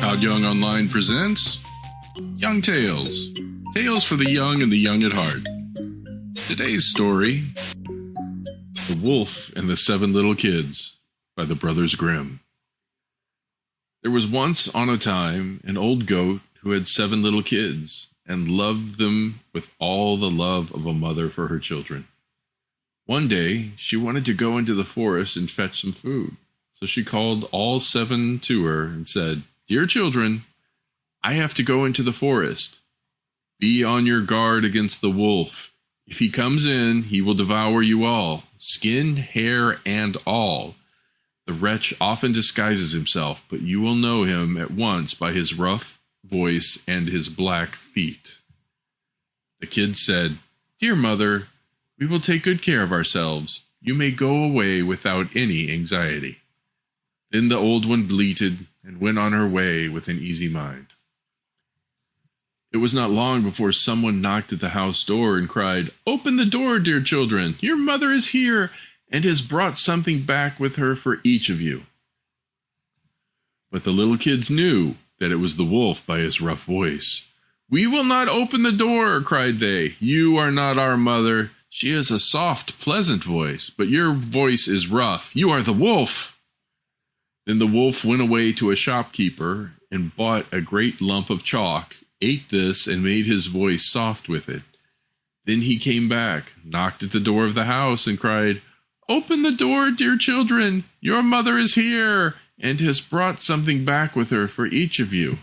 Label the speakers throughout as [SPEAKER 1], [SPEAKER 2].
[SPEAKER 1] Todd Young Online presents Young Tales. Tales for the young and the young at heart. Today's story, The Wolf and the Seven Little Kids by the Brothers Grimm. There was once on a time an old goat who had 7 little kids and loved them with all the love of a mother for her children. One day, she wanted to go into the forest and fetch some food. So she called all 7 to her and said, "Dear children, I have to go into the forest. Be on your guard against the wolf. If he comes in, he will devour you all, skin, hair, and all. The wretch often disguises himself, but you will know him at once by his rough voice and his black feet." The kids said, "Dear mother, we will take good care of ourselves. You may go away without any anxiety." Then the old one bleated and went on her way with an easy mind. It was not long before someone knocked at the house door and cried, "Open the door, dear children. Your mother is here and has brought something back with her for each of you." But the little kids knew that it was the wolf by his rough voice. "We will not open the door," cried they. "You are not our mother. She has a soft, pleasant voice, but your voice is rough. You are the wolf." Then the wolf went away to a shopkeeper and bought a great lump of chalk, ate this, and made his voice soft with it. Then he came back, knocked at the door of the house, and cried, "Open the door, dear children. Your mother is here and has brought something back with her for each of you."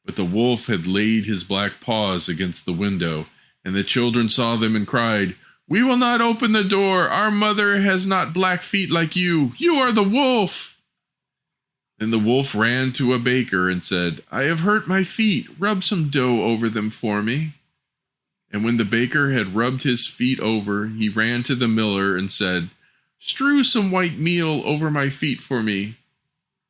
[SPEAKER 1] But the wolf had laid his black paws against the window, and the children saw them and cried, "We will not open the door. Our mother has not black feet like you. You are the wolf." Then the wolf ran to a baker and said, "I have hurt my feet. Rub some dough over them for me." And when the baker had rubbed his feet over, he ran to the miller and said, "Strew some white meal over my feet for me."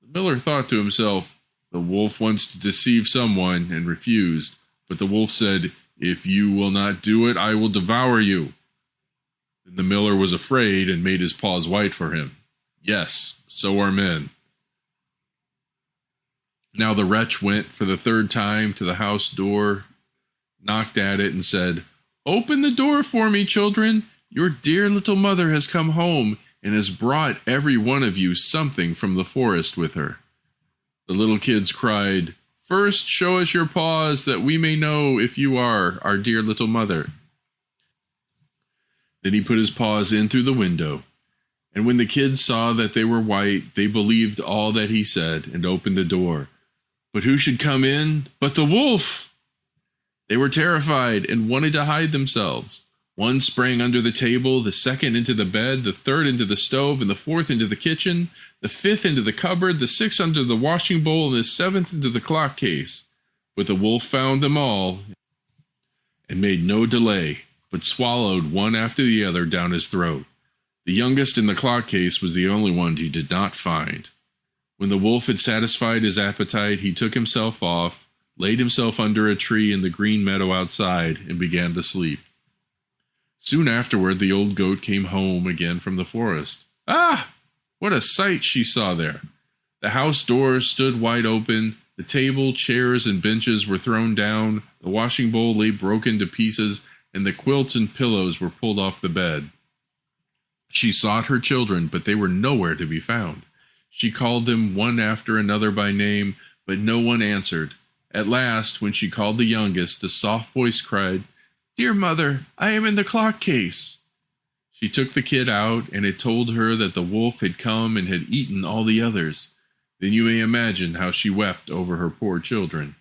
[SPEAKER 1] The miller thought to himself, "The wolf wants to deceive someone," and refused. But the wolf said, "If you will not do it, I will devour you." Then the miller was afraid and made his paws white for him. Yes, so are men. Now the wretch went for the 3rd time to the house door, knocked at it, and said, "Open the door for me, children. Your dear little mother has come home and has brought every one of you something from the forest with her." The little kids cried, "First show us your paws that we may know if you are our dear little mother." Then he put his paws in through the window, and when the kids saw that they were white, they believed all that he said and opened the door. But who should come in but the wolf? They were terrified and wanted to hide themselves. One sprang under the table, the second into the bed, the third into the stove, and the fourth into the kitchen, the 5th into the cupboard, the 6th under the washing bowl, and the 7th into the clock case. But the wolf found them all and made no delay, but swallowed one after the other down his throat. The youngest in the clock case was the only one he did not find. When the wolf had satisfied his appetite, he took himself off, laid himself under a tree in the green meadow outside, and began to sleep. Soon afterward, the old goat came home again from the forest. Ah! What a sight she saw there! The house doors stood wide open, the table, chairs, and benches were thrown down, the washing bowl lay broken to pieces, and the quilts and pillows were pulled off the bed. She sought her children, but they were nowhere to be found. She called them one after another by name, but no one answered. At last, when she called the youngest, a soft voice cried, "Dear mother, I am in the clock case." She took the kid out, and it told her that the wolf had come and had eaten all the others. Then you may imagine how she wept over her poor children.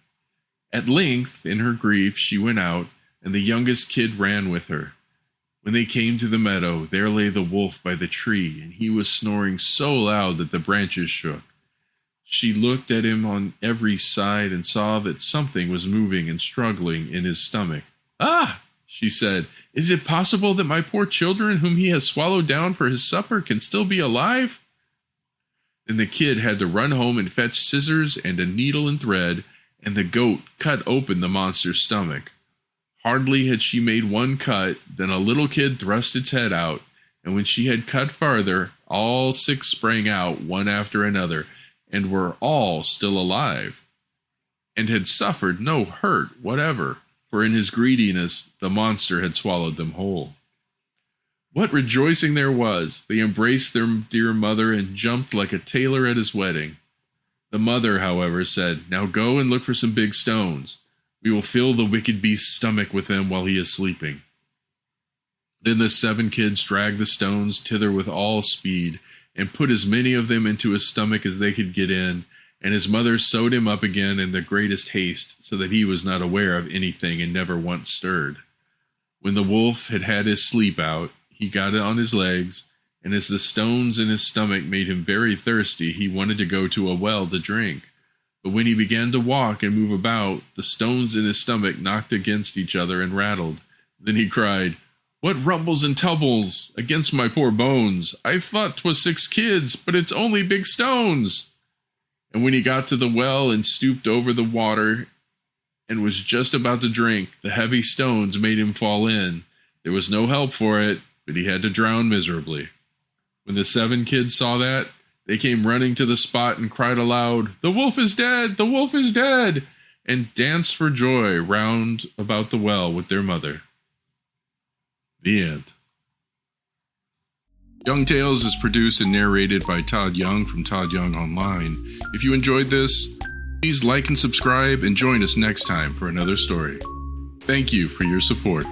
[SPEAKER 1] At length, in her grief, she went out, and the youngest kid ran with her. When they came to the meadow, there lay the wolf by the tree, and he was snoring so loud that the branches shook. She looked at him on every side and saw that something was moving and struggling in his stomach. "Ah!" she said, "is it possible that my poor children, whom he has swallowed down for his supper, can still be alive?" Then the kid had to run home and fetch scissors and a needle and thread, and the goat cut open the monster's stomach. Hardly had she made one cut than a little kid thrust its head out, and when she had cut farther, all 6 sprang out, one after another, and were all still alive, and had suffered no hurt whatever, for in his greediness the monster had swallowed them whole. What rejoicing there was! They embraced their dear mother and jumped like a tailor at his wedding. The mother, however, said, "Now go and look for some big stones. We will fill the wicked beast's stomach with them while he is sleeping." Then the 7 kids dragged the stones thither with all speed, and put as many of them into his stomach as they could get in, and his mother sewed him up again in the greatest haste, so that he was not aware of anything and never once stirred. When the wolf had had his sleep out, he got on his legs, and as the stones in his stomach made him very thirsty, he wanted to go to a well to drink. But when he began to walk and move about, the stones in his stomach knocked against each other and rattled. Then he cried, "What rumbles and tumbles against my poor bones? I thought 'twas 6 kids, but it's only big stones." And when he got to the well and stooped over the water and was just about to drink, the heavy stones made him fall in. There was no help for it, but he had to drown miserably. When the 7 kids saw that, they came running to the spot and cried aloud, "The wolf is dead! The wolf is dead!" and danced for joy round about the well with their mother. The end. Young Tales is produced and narrated by Todd Young from Todd Young Online. If you enjoyed this, please like and subscribe and join us next time for another story. Thank you for your support.